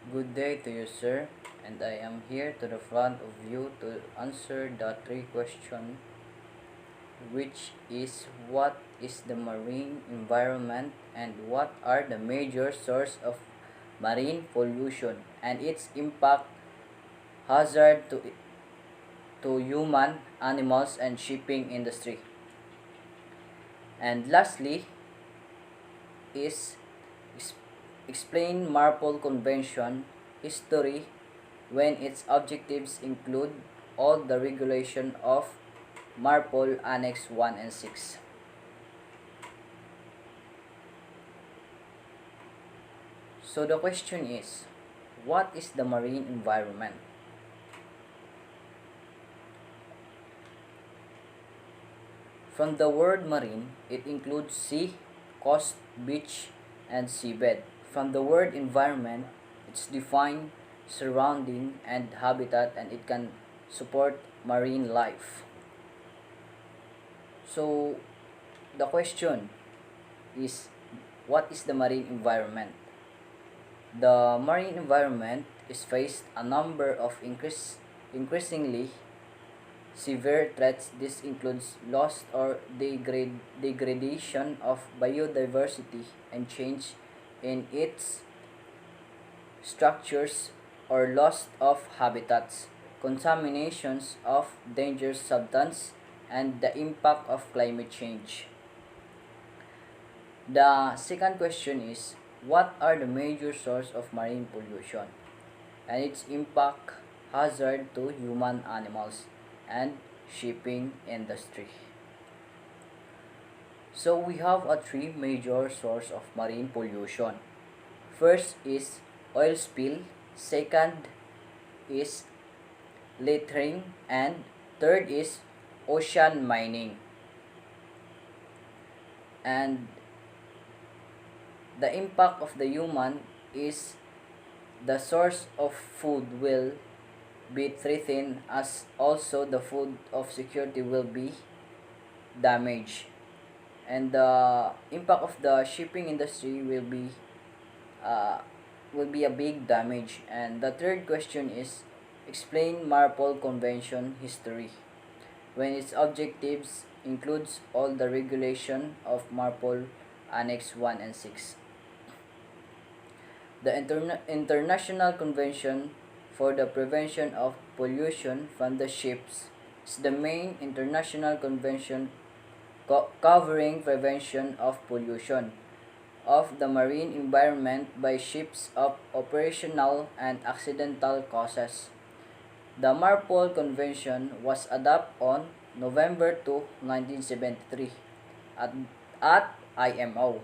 Good day to you, sir, and I am here to the front of you to answer the three question, which is what is the marine environment and what are the major source of marine pollution and its impact hazard to human, animals, and shipping industry. And lastly is ex- explain Marpol Convention history when its objectives include all the regulation of Marpol Annex 1 and 6. So the question is, what is the marine environment? From the word marine, it includes sea, coast, beach, and seabed. From the word environment, it's defined surrounding and habitat, and it can support marine life. So the question is, what is the marine environment? The marine environment is faced a number of increasingly severe threats. This includes loss or degradation of biodiversity and change in its structures or loss of habitats, contaminations of dangerous substances, and the impact of climate change. The second question is, what are the major sources of marine pollution and its impact hazard to human, animals, and shipping industry? So we have a three major source of marine pollution. First is oil spill, second is littering, and third is ocean mining. And the impact of the human is the source of food will be threatened, as also the food of security will be damaged, and the impact of the shipping industry uh, will be a big damage. And the third question is, explain Marpol Convention history when its objectives includes all the regulation of Marpol Annex 1 and 6. The International Convention for the Prevention of Pollution from the Ships is the main international convention covering prevention of pollution of the marine environment by ships of operational and accidental causes. The Marpol Convention was adopted on November 2, 1973 at IMO.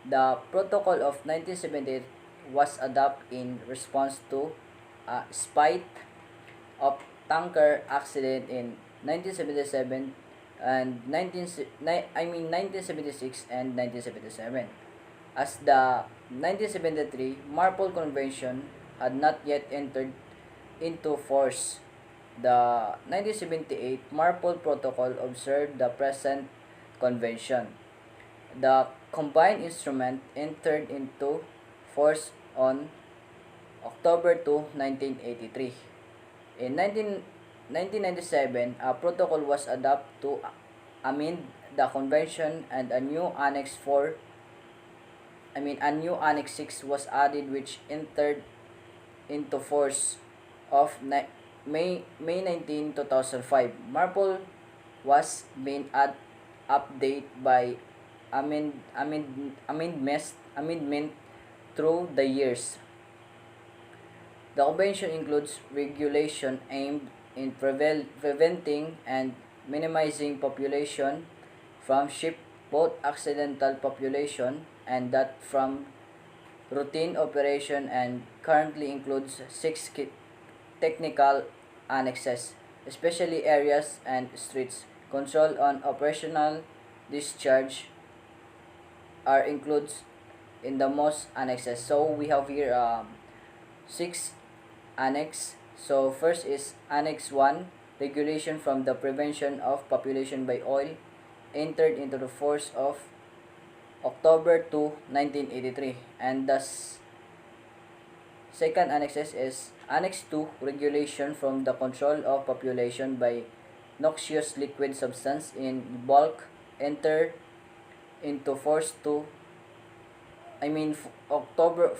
The Protocol of 1978 was adopted in response to a spate of tanker accident in 1977 and 1976 and 1977. As the 1973 Marpol Convention had not yet entered into force, the 1978 Marpol Protocol observed the present convention. The combined instrument entered into force on October 2, 1983. In 1997, a protocol was adopted to amend the convention, and a new Annex 6 was added, which entered into force of May 19, 2005. Marpol was being updated by amendment through the years. The convention includes regulation aimed in preventing and minimizing population from ship, both accidental population and that from routine operation, and currently includes six technical annexes, especially areas and streets. Control on operational discharge are includes in the most annexes. So we have here six annex. So first is Annex 1, regulation from the prevention of population by oil, entered into the force of October 2, 1983, and thus Second annexes is Annex 2, Regulation from the Control of Population by Noxious Liquid Substance in Bulk, enter into force to October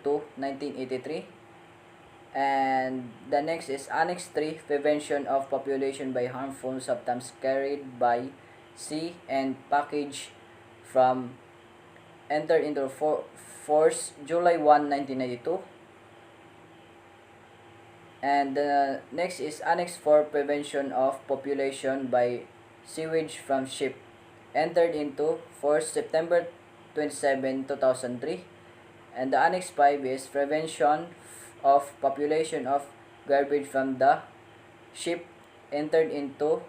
2, 1983. And the next is Annex 3, Prevention of Population by Harmful Substances Carried by Sea and Package from entered into force July 1, 1992. And the next is Annex 4, Prevention of Population by Sewage from Ship, entered into force September 27, 2003. And the Annex 5 is Prevention of Population of Garbage from the Ship, entered into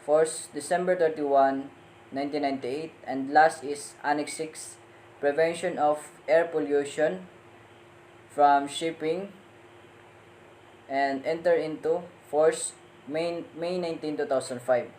force December 31, 1998. And last is Annex 6, Prevention of Air Pollution from Shipping, and enter into force May 19, 2005.